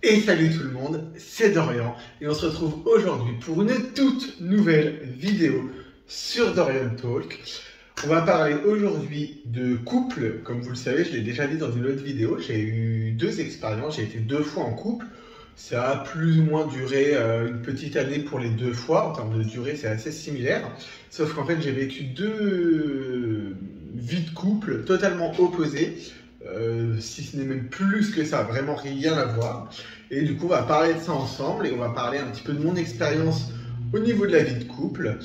Et salut tout le monde, c'est Dorian et on se retrouve aujourd'hui pour une toute nouvelle vidéo sur Dorian Talk. On va parler aujourd'hui de couple. Comme vous le savez, je l'ai déjà dit dans une autre vidéo, j'ai eu deux expériences, j'ai été 2 fois en couple. Ça a plus ou moins duré une petite année pour les 2 fois, en termes de durée c'est assez similaire. Sauf qu'en fait j'ai vécu 2 vies de couple totalement opposées. Si ce n'est même plus que ça, vraiment rien à voir. Et du coup, on va parler de ça ensemble et on va parler un petit peu de mon expérience au niveau de la vie de couple.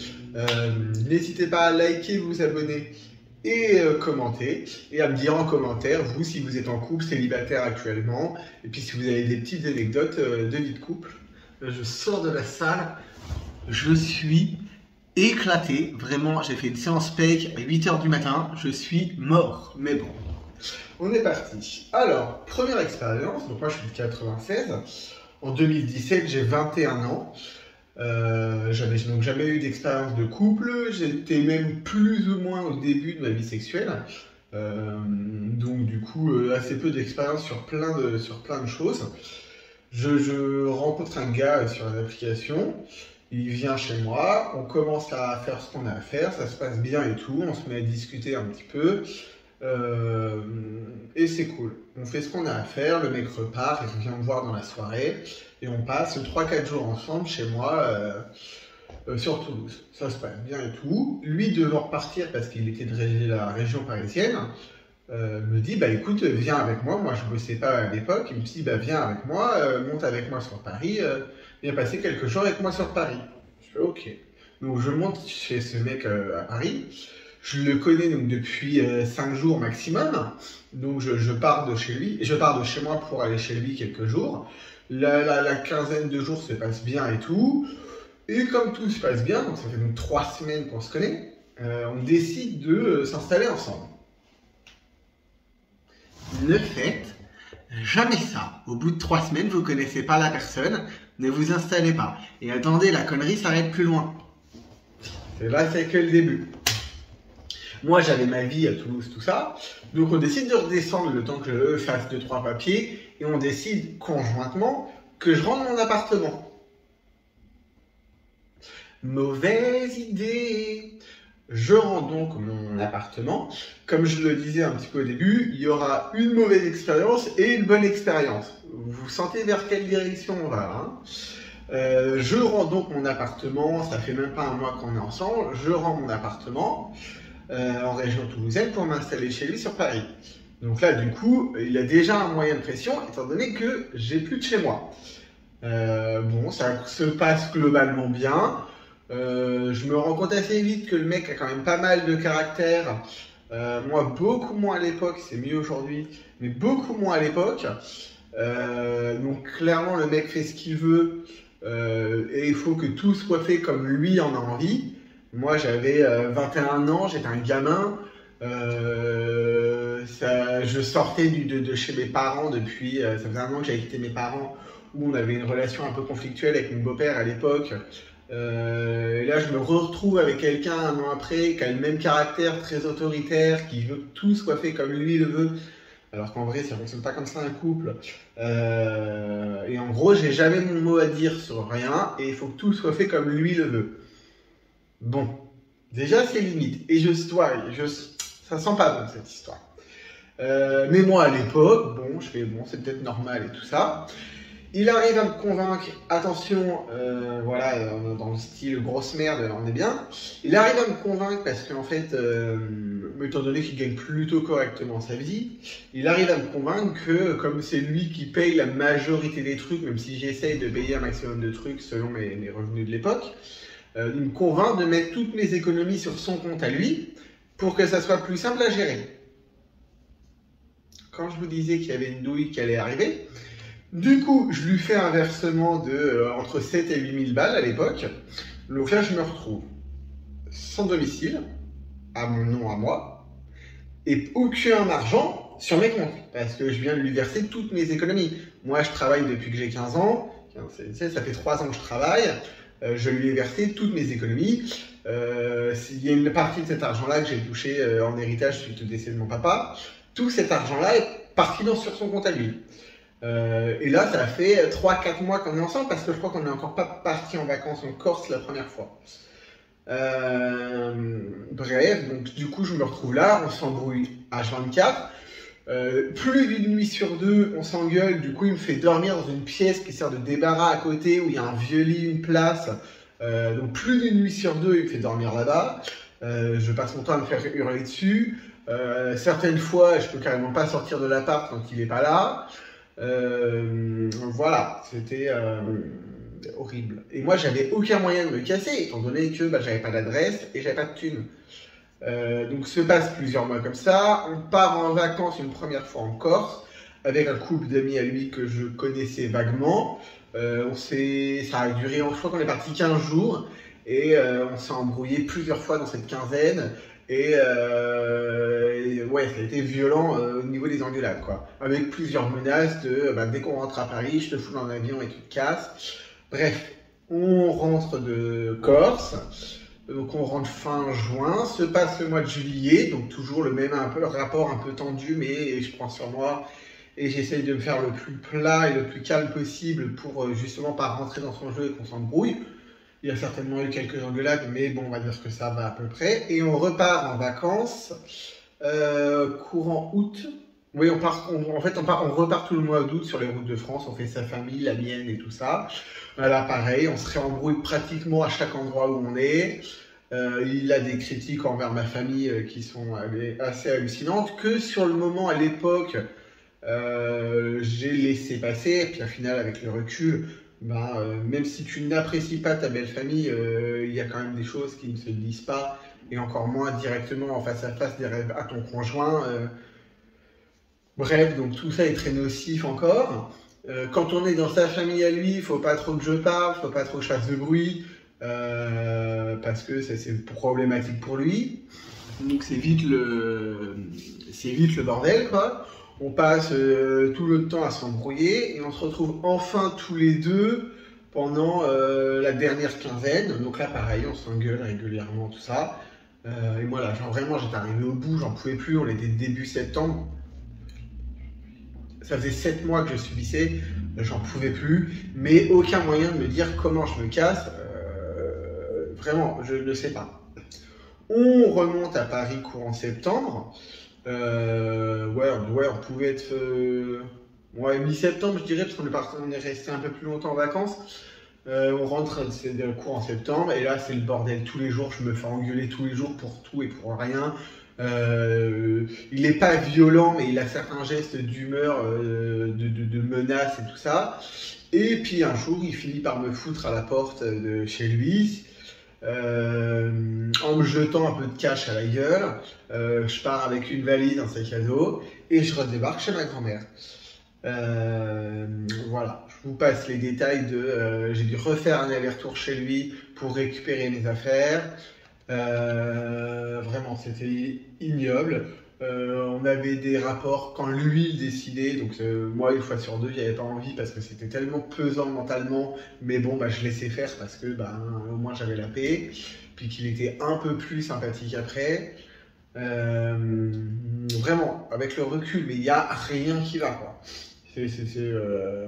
N'hésitez pas à liker, vous abonner et commenter. Et à me dire en commentaire, vous, si vous êtes en couple, célibataire actuellement. Et puis si vous avez des petites anecdotes de vie de couple. Je sors de la salle, je suis éclaté. Vraiment, j'ai fait une séance PEC à 8 h du matin. Je suis mort, mais bon. On est parti. Alors, première expérience, donc moi je suis de 96. En 2017, j'ai 21 ans. J'avais donc jamais eu d'expérience de couple. J'étais même plus ou moins au début de ma vie sexuelle. Donc du coup, assez peu d'expérience sur plein de choses. Je rencontre un gars sur une application. Il vient chez moi. On commence à faire ce qu'on a à faire. Ça se passe bien et tout. On se met à discuter un petit peu. Et c'est cool, on fait ce qu'on a à faire, le mec repart, il vient me voir dans la soirée et on passe 3-4 jours ensemble chez moi sur Toulouse. Ça se passe bien et tout. Lui devant repartir parce qu'il était de la région parisienne, me dit bah écoute viens avec moi, moi je bossais pas à l'époque, il me dit bah viens avec moi, monte avec moi sur Paris, viens passer quelques jours avec moi sur Paris. Je fais ok. Donc je monte chez ce mec à Paris. Je le connais donc depuis 5 jours maximum, donc je pars de chez lui, je pars de chez moi pour aller chez lui quelques jours. La quinzaine de jours se passe bien et tout, et comme tout se passe bien, donc ça fait donc 3 semaines qu'on se connaît, on décide de s'installer ensemble. Ne faites jamais ça. Au bout de 3 semaines, vous ne connaissez pas la personne, ne vous installez pas. Et attendez, la connerie s'arrête plus loin. Et là, c'est que le début. Moi, j'avais ma vie à Toulouse, tout ça. Donc, on décide de redescendre le temps que je fasse 2-3 papiers. Et on décide conjointement que je rende mon appartement. Mauvaise idée. Je rends donc mon appartement. Comme je le disais un petit peu au début, il y aura une mauvaise expérience et une bonne expérience. Vous sentez vers quelle direction on va, hein? Je rends donc mon appartement. Ça fait même pas un mois qu'on est ensemble. Je rends mon appartement. En région toulousaine pour m'installer chez lui sur Paris. Donc là, du coup, il a déjà un moyen de pression, étant donné que j'ai plus de chez moi. Bon, ça se passe globalement bien. Je me rends compte assez vite que le mec a quand même pas mal de caractère. Moi, beaucoup moins à l'époque, c'est mieux aujourd'hui, mais beaucoup moins à l'époque. Donc clairement, le mec fait ce qu'il veut et il faut que tout soit fait comme lui en a envie. Moi, j'avais 21 ans, j'étais un gamin. Je sortais de chez mes parents depuis... ça faisait un an que j'avais quitté mes parents, où on avait une relation un peu conflictuelle avec mon beau-père à l'époque. Et là, je me retrouve avec quelqu'un un an après, qui a le même caractère, très autoritaire, qui veut que tout soit fait comme lui le veut. Alors qu'en vrai, ça ne fonctionne pas comme ça un couple. Et en gros, j'ai jamais mon mot à dire sur rien, et il faut que tout soit fait comme lui le veut. Bon, déjà c'est limite, et ça sent pas bon cette histoire. Mais moi à l'époque, bon, je fais bon, c'est peut-être normal et tout ça. Il arrive à me convaincre, attention, voilà, dans le style grosse merde, on est bien. Il arrive à me convaincre parce qu'en fait, étant donné qu'il gagne plutôt correctement sa vie, il arrive à me convaincre que comme c'est lui qui paye la majorité des trucs, même si j'essaye de payer un maximum de trucs selon mes revenus de l'époque, il me convainc de mettre toutes mes économies sur son compte à lui pour que ça soit plus simple à gérer. Quand je vous disais qu'il y avait une douille qui allait arriver, du coup, je lui fais un versement de entre 7 et 8 000 balles à l'époque. Donc là, je me retrouve sans domicile, à mon nom à moi, et aucun argent sur mes comptes, parce que je viens de lui verser toutes mes économies. Moi, je travaille depuis que j'ai 15 ans, ça fait 3 ans que je travaille. Je lui ai versé toutes mes économies. Il y a une partie de cet argent-là que j'ai touché en héritage suite au décès de mon papa. Tout cet argent-là est parti sur son compte à lui. Et là, ça fait 3-4 mois qu'on est ensemble parce que je crois qu'on n'est encore pas parti en vacances en Corse la première fois. Bref, donc du coup, je me retrouve là, on s'embrouille H24. Plus d'une nuit sur deux, on s'engueule. Du coup, il me fait dormir dans une pièce qui sert de débarras à côté où il y a un vieux lit, une place. Donc, plus d'une nuit sur deux, il me fait dormir là-bas. Je passe mon temps à me faire hurler dessus. Certaines fois, je peux carrément pas sortir de l'appart quand il est pas là. Voilà, c'était horrible. Et moi, j'avais aucun moyen de me casser, étant donné que j'avais pas d'adresse et j'avais pas de thune. Donc se passe plusieurs mois comme ça. On part en vacances une première fois en Corse avec un couple d'amis à lui que je connaissais vaguement. Ça a duré, je crois qu'on est parti 15 jours et on s'est embrouillé plusieurs fois dans cette quinzaine. Et ouais, ça a été violent au niveau des engueulades, quoi. Avec plusieurs menaces de dès qu'on rentre à Paris, je te fous dans l'avion et tu te casses. Bref, on rentre de Corse. Donc on rentre fin juin, se passe le mois de juillet, donc toujours le même le rapport un peu tendu, mais je prends sur moi et j'essaye de me faire le plus plat et le plus calme possible pour justement pas rentrer dans son jeu et qu'on s'embrouille. Il y a certainement eu quelques engueulades, mais bon, on va dire que ça va à peu près. Et on repart en vacances courant août. Oui, on repart tout le mois d'août sur les routes de France, on fait sa famille, la mienne et tout ça. Là, pareil, on se réembrouille pratiquement à chaque endroit où on est. Il a des critiques envers ma famille qui sont assez hallucinantes, que sur le moment, à l'époque, j'ai laissé passer. Et puis, au final, avec le recul, même si tu n'apprécies pas ta belle famille, il y a quand même des choses qui ne se disent pas, et encore moins directement en face à face à ton conjoint. Bref, donc tout ça est très nocif encore. Quand on est dans sa famille à lui, il faut pas trop que je parle, faut pas trop que je fasse de bruit, parce que c'est problématique pour lui. Donc c'est vite le bordel, quoi. On passe tout le temps à s'embrouiller et on se retrouve enfin tous les deux pendant la dernière quinzaine. Donc là, pareil, on s'engueule régulièrement, tout ça. Et moi, là, vraiment, j'étais arrivé au bout, j'en pouvais plus. On était début septembre. Ça faisait 7 mois que je subissais, j'en pouvais plus, mais aucun moyen de me dire comment je me casse. Vraiment, je ne sais pas. On remonte à Paris courant septembre. On pouvait être mi-septembre, je dirais, parce qu'on est resté un peu plus longtemps en vacances. On rentre, c'est le courant septembre, et là, c'est le bordel. Tous les jours, je me fais engueuler tous les jours pour tout et pour rien. Il n'est pas violent, mais il a certains gestes d'humeur, de menace et tout ça. Et puis un jour, il finit par me foutre à la porte de chez lui, en me jetant un peu de cash à la gueule. Je pars avec une valise, un sac à dos, et je redébarque chez ma grand-mère. Voilà, je vous passe les détails j'ai dû refaire un aller-retour chez lui pour récupérer mes affaires. Vraiment, c'était ignoble. On avait des rapports quand lui décidait, donc moi, une fois sur deux, j'avais pas envie parce que c'était tellement pesant mentalement, mais bon, je laissais faire parce que au moins j'avais la paix, puis qu'il était un peu plus sympathique après. Vraiment, avec le recul, mais il n'y a rien qui va, quoi. C'est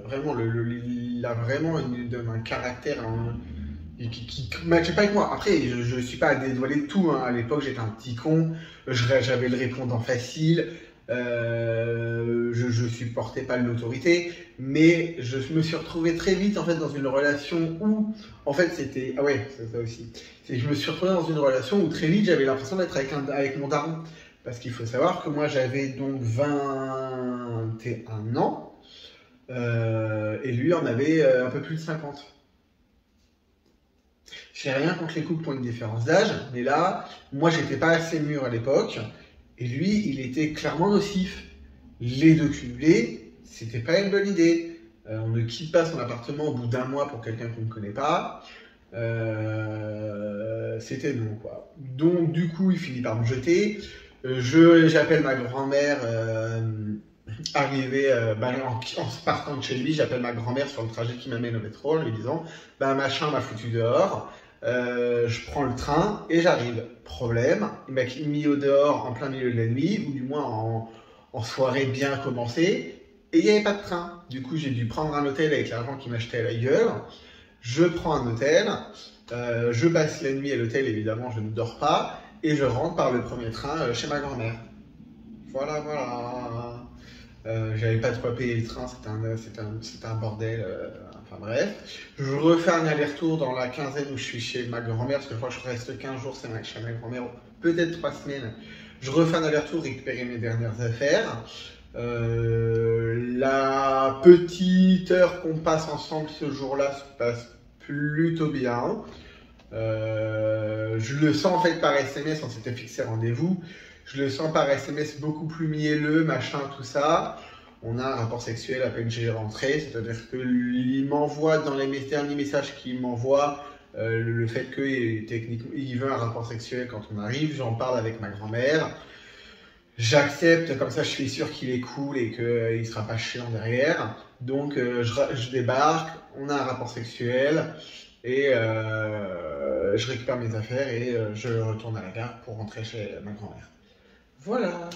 vraiment, il a vraiment un caractère qui ne matchait pas avec moi. Après, je ne suis pas à dévoiler tout, hein. À l'époque, j'étais un petit con, j'avais le répondant facile, je supportais pas l'autorité, mais je me suis retrouvé très vite en fait dans une relation où, en fait, c'était c'est ça aussi. Je me suis retrouvé dans une relation où très vite j'avais l'impression d'être avec mon daron, parce qu'il faut savoir que moi j'avais donc 21 ans et lui en avait un peu plus de 50. J'ai rien contre les couples qui ont une différence d'âge, mais là, moi, j'étais pas assez mûr à l'époque, et lui, il était clairement nocif. Les deux cumulés, c'était pas une bonne idée. On ne quitte pas son appartement au bout d'un mois pour quelqu'un qu'on ne connaît pas. C'était non, quoi. Donc, du coup, il finit par me jeter. J'appelle ma grand-mère, arrivée, en partant de chez lui, j'appelle ma grand-mère sur le trajet qui m'amène au métro en lui disant machin m'a foutu dehors. Je prends le train et j'arrive. Problème, il m'a mis au dehors en plein milieu de la nuit, ou du moins en soirée bien commencée, et il n'y avait pas de train. Du coup, j'ai dû prendre un hôtel avec l'argent qui m'achetait à la gueule. Je prends un hôtel, je passe la nuit à l'hôtel, évidemment, je ne dors pas, et je rentre par le premier train chez ma grand-mère. Voilà, voilà. J'avais pas de quoi payer le train, c'était un bordel. Enfin bref. Je refais un aller-retour dans la quinzaine où je suis chez ma grand-mère, parce que je crois que je reste 15 jours chez ma grand-mère, peut-être 3 semaines. Je refais un aller-retour, récupérer mes dernières affaires. La petite heure qu'on passe ensemble ce jour-là se passe plutôt bien. Je le sens en fait par SMS, on s'était fixé rendez-vous. Je le sens par SMS beaucoup plus mielleux, machin, tout ça. On a un rapport sexuel à peine j'ai rentré, c'est-à-dire qu'il m'envoie dans les derniers messages qu'il m'envoie le fait que techniquement il veut un rapport sexuel quand on arrive. J'en parle avec ma grand-mère. J'accepte, comme ça je suis sûr qu'il est cool et qu'il ne sera pas chiant derrière. Donc je débarque, on a un rapport sexuel et je récupère mes affaires et je retourne à la gare pour rentrer chez ma grand-mère. Voilà.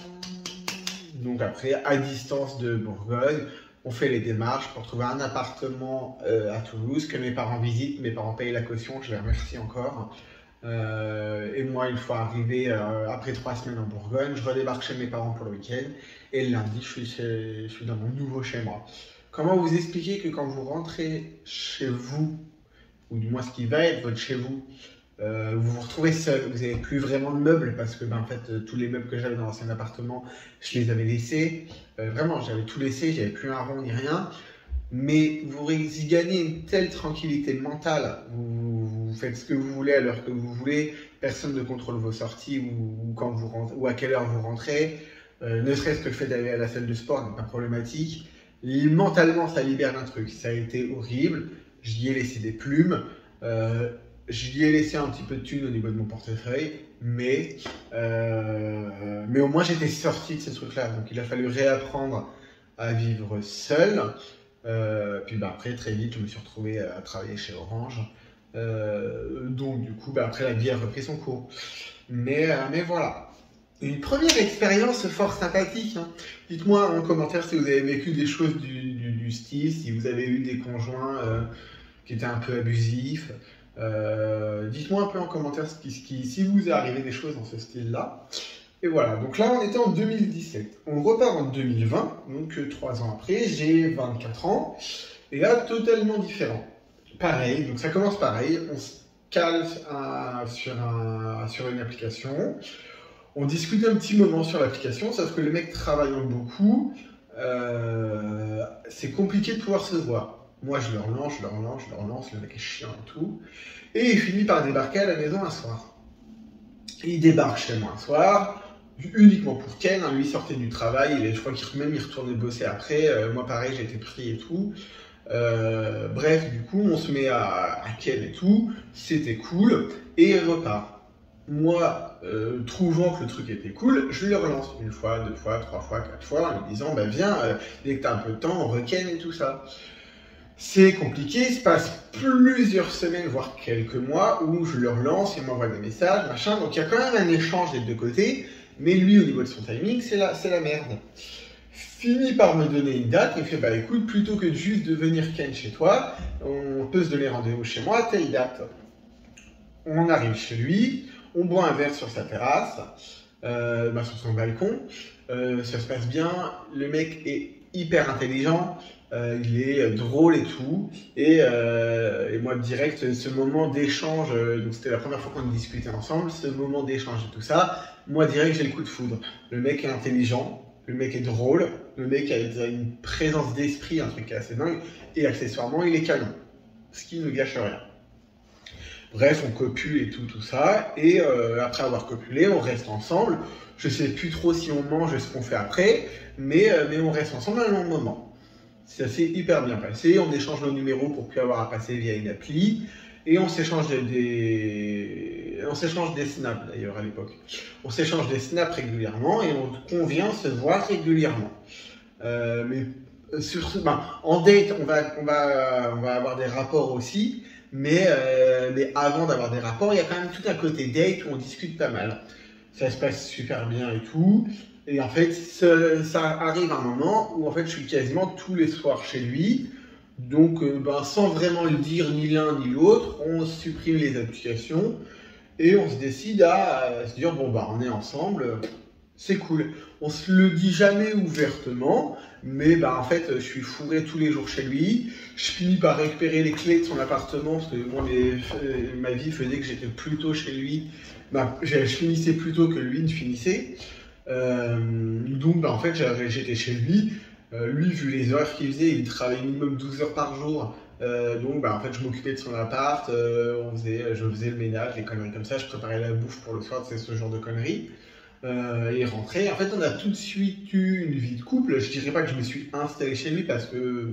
Donc après, à distance de Bourgogne, on fait les démarches pour trouver un appartement à Toulouse que mes parents visitent. Mes parents payent la caution, je les remercie encore. Et moi, une fois arrivé, après 3 semaines en Bourgogne, je redébarque chez mes parents pour le week-end. Et le lundi, je suis dans mon nouveau chez moi. Comment vous expliquer que quand vous rentrez chez vous, ou du moins ce qui va être votre chez vous, vous vous retrouvez seul, vous n'avez plus vraiment de meubles parce que en fait tous les meubles que j'avais dans l'ancien appartement, je les avais laissés. Vraiment, j'avais tout laissé, j'avais plus un rond ni rien. Mais vous y gagnez une telle tranquillité mentale, vous faites ce que vous voulez à l'heure que vous voulez, personne ne contrôle vos sorties ou quand vous rentrez, ou à quelle heure vous rentrez. Ne serait-ce que le fait d'aller à la salle de sport n'est pas problématique. Mentalement, ça libère d'un truc. Ça a été horrible. J'y ai laissé des plumes. J'y ai laissé un petit peu de thunes au niveau de mon portefeuille, mais au moins j'étais sorti de ce truc-là. Donc il a fallu réapprendre à vivre seul. Puis après, très vite, je me suis retrouvé à travailler chez Orange. Donc du coup, après, la vie a repris son cours. Mais voilà. Une première expérience fort sympathique. Hein. Dites-moi en commentaire si vous avez vécu des choses du style, si vous avez eu des conjoints qui étaient un peu abusifs. Dites-moi un peu en commentaire si vous est arrivé des choses dans ce style-là. Et voilà, donc là on était en 2017. On repart en 2020, donc 3 ans après, j'ai 24 ans. Et là, totalement différent. Pareil, donc ça commence pareil, on se cale sur une application. On discute un petit moment sur l'application, sauf que le mec travaillant beaucoup, c'est compliqué de pouvoir se voir. Moi, je le relance, le mec est chiant et tout. Et il finit par débarquer à la maison un soir. Il débarque chez moi un soir, uniquement pour Ken. Hein, lui sortait du travail, je crois qu'il retournait bosser après. Moi, pareil, j'ai été pris et tout. Bref, du coup, on se met à Ken et tout. C'était cool. Et il repart. Moi, trouvant que le truc était cool, je le relance 1 fois, 2 fois, 3 fois, 4 fois, en lui disant, viens, dès que t'as un peu de temps, on reken et tout ça. C'est compliqué, il se passe plusieurs semaines, voire quelques mois, où je le relance, il m'envoie des messages, machin, donc il y a quand même un échange des deux côtés, mais lui, au niveau de son timing, c'est la merde. Finit par me donner une date, il me fait, écoute, plutôt que juste de venir ken chez toi, on peut se donner rendez-vous chez moi à telle date. On arrive chez lui, on boit un verre sur sa terrasse, sur son balcon, ça se passe bien, le mec est hyper intelligent, il est drôle et tout, et moi direct, ce moment d'échange, donc c'était la première fois qu'on discutait ensemble, ce moment d'échange et tout ça, moi direct j'ai le coup de foudre. Le mec est intelligent, le mec est drôle, le mec a une présence d'esprit, un truc assez dingue, et accessoirement il est canon, ce qui ne gâche rien. Bref, on copule et tout ça, et après avoir copulé, on reste ensemble. Je sais plus trop si on mange et ce qu'on fait après, mais on reste ensemble un long moment. Ça s'est hyper bien passé, on échange nos numéros pour plus avoir à passer via une appli, et on s'échange des snaps d'ailleurs à l'époque. On s'échange des snaps régulièrement, et on convient se voir régulièrement. Mais en date, on va avoir des rapports aussi, mais avant d'avoir des rapports, il y a quand même tout un côté date où on discute pas mal. Ça se passe super bien et tout. Et en fait, ça arrive un moment où en fait, je suis quasiment tous les soirs chez lui. Donc, sans vraiment le dire ni l'un ni l'autre, on supprime les applications et on se décide à se dire bon, on est ensemble, c'est cool. On se le dit jamais ouvertement, mais en fait, je suis fourré tous les jours chez lui. Je finis par récupérer les clés de son appartement parce que moi, ma vie faisait que j'étais plutôt chez lui. Je finissais plus tôt que lui ne finissait. Donc, en fait, j'étais chez lui. Lui, vu les heures qu'il faisait, il travaillait minimum 12 heures par jour. Donc, en fait, je m'occupais de son appart, je faisais le ménage, les conneries comme ça, je préparais la bouffe pour le soir, c'est ce genre de conneries. Et rentrer. En fait, on a tout de suite eu une vie de couple. Je dirais pas que je me suis installé chez lui parce que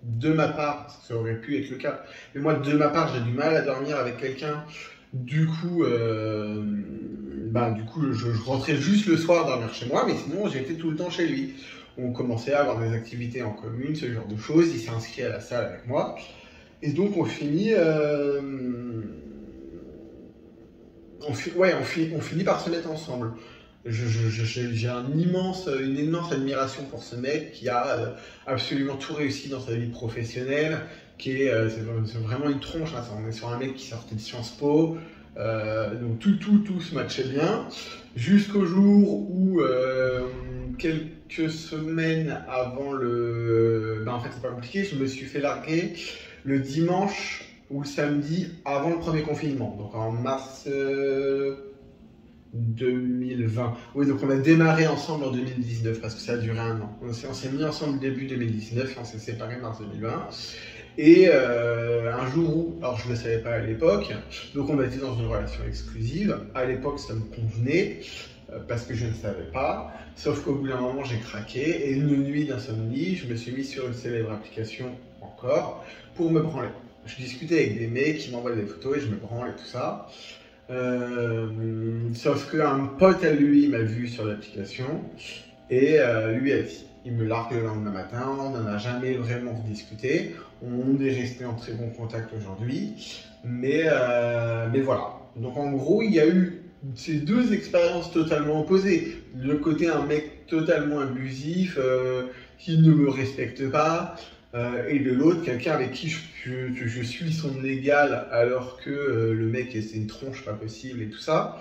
de ma part, ça aurait pu être le cas, mais moi, de ma part, j'ai du mal à dormir avec quelqu'un. Du coup, je rentrais juste le soir dormir chez moi, mais sinon, j'étais tout le temps chez lui. On commençait à avoir des activités en commune, ce genre de choses. Il s'est inscrit à la salle avec moi. Et donc, on finit par se mettre ensemble. J'ai une immense admiration pour ce mec qui a absolument tout réussi dans sa vie professionnelle, c'est vraiment une tronche. Là. On est sur un mec qui sortait de Sciences Po, donc tout se matchait bien, jusqu'au jour où, quelques semaines avant en fait, c'est pas compliqué, je me suis fait larguer le dimanche ou le samedi avant le premier confinement, donc en mars 2020. Oui, donc on a démarré ensemble en 2019 parce que ça a duré un an. On s'est mis ensemble début 2019 et on s'est séparés mars 2020. Et un jour où, alors je ne le savais pas à l'époque, donc on était dans une relation exclusive. À l'époque, ça me convenait parce que je ne savais pas. Sauf qu'au bout d'un moment, j'ai craqué et une nuit d'insomnie, je me suis mis sur une célèbre application encore pour me branler. Je discutais avec des mecs qui m'envoyaient des photos et je me branle et tout ça. Sauf qu'un pote à lui m'a vu sur l'application et lui a dit, il me largue le lendemain matin, on n'en a jamais vraiment discuté, on est resté en très bon contact aujourd'hui, mais voilà. Donc en gros, il y a eu ces deux expériences totalement opposées. Le côté un mec totalement abusif, qui ne me respecte pas, et de l'autre, quelqu'un avec qui je suis son égal alors que le mec c'est une tronche pas possible et tout ça.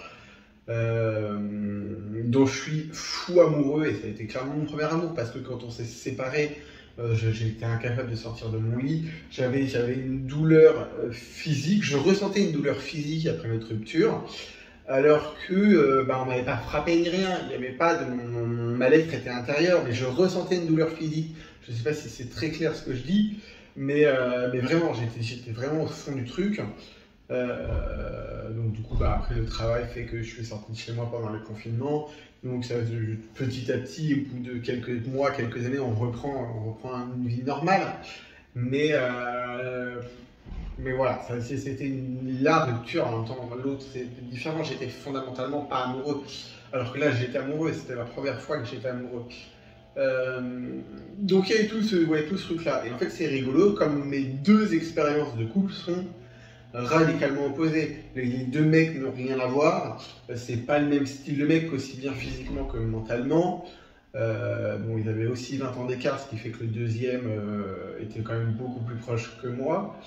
Dont je suis fou amoureux et ça a été clairement mon premier amour parce que quand on s'est séparés, j'étais incapable de sortir de mon lit. J'avais une douleur physique, je ressentais une douleur physique après notre rupture. Alors que on m'avait pas frappé ni rien, il n'y avait pas de mon mal-être était intérieur, mais je ressentais une douleur physique. Je ne sais pas si c'est très clair ce que je dis, mais vraiment, j'étais vraiment au fond du truc. Donc du coup, après le travail fait que je suis sorti de chez moi pendant le confinement. Donc ça, petit à petit, au bout de quelques mois, quelques années, on reprend une vie normale. Mais voilà, c'était la rupture. En même temps, l'autre, c'était différent. J'étais fondamentalement pas amoureux. Alors que là, j'étais amoureux et c'était la première fois que j'étais amoureux. Donc il y a eu tout ce truc-là. Et en fait, c'est rigolo, comme mes deux expériences de couple sont radicalement opposées. Les deux mecs n'ont rien à voir. C'est pas le même style de mec, aussi bien physiquement que mentalement. Ils avaient aussi 20 ans d'écart, ce qui fait que le deuxième était quand même beaucoup plus proche que moi.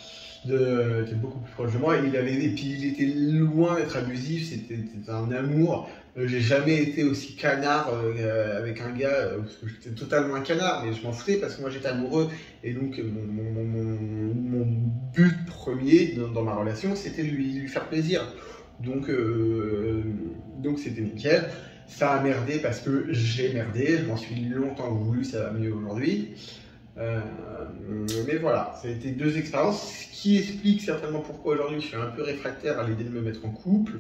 Était beaucoup plus proche de moi. Et puis il était loin d'être abusif, c'était un amour. J'ai jamais été aussi canard avec un gars, parce que j'étais totalement un canard, mais je m'en foutais parce que moi j'étais amoureux. Et donc mon but premier dans ma relation, c'était lui faire plaisir. Donc c'était nickel. Ça a merdé parce que j'ai merdé, je m'en suis longtemps voulu, ça va mieux aujourd'hui. Mais voilà, ça a été deux expériences, ce qui explique certainement pourquoi aujourd'hui je suis un peu réfractaire à l'idée de me mettre en couple.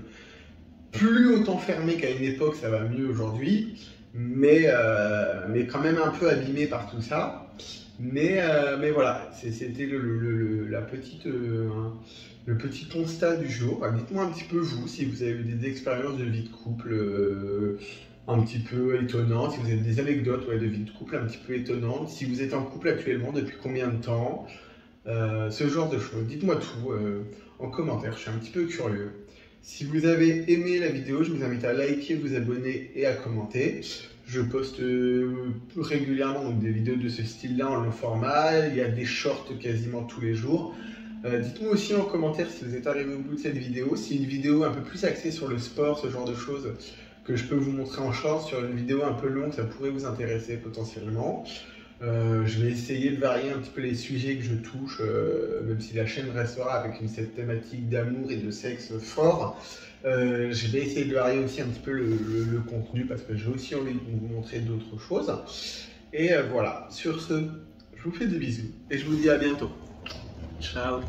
Plus autant fermé qu'à une époque, ça va mieux aujourd'hui, mais quand même un peu abîmé par tout ça. Mais voilà, c'était le petit constat du jour. Dites-moi un petit peu vous, si vous avez eu des expériences de vie de couple un petit peu étonnantes, si vous avez des anecdotes de vie de couple un petit peu étonnantes, si vous êtes en couple actuellement, depuis combien de temps, ce genre de choses. Dites-moi tout en commentaire, je suis un petit peu curieux. Si vous avez aimé la vidéo, je vous invite à liker, vous abonner et à commenter. Je poste régulièrement donc, des vidéos de ce style-là en long format. Il y a des shorts quasiment tous les jours. Dites-moi aussi en commentaire si vous êtes arrivé au bout de cette vidéo, si une vidéo un peu plus axée sur le sport, ce genre de choses, que je peux vous montrer en short, sur une vidéo un peu longue, ça pourrait vous intéresser potentiellement. Je vais essayer de varier un petit peu les sujets que je touche, même si la chaîne restera avec cette thématique d'amour et de sexe fort. Je vais essayer de varier aussi un petit peu le contenu parce que j'ai aussi envie de vous montrer d'autres choses. Et voilà, sur ce, je vous fais des bisous et je vous dis à bientôt. Ciao.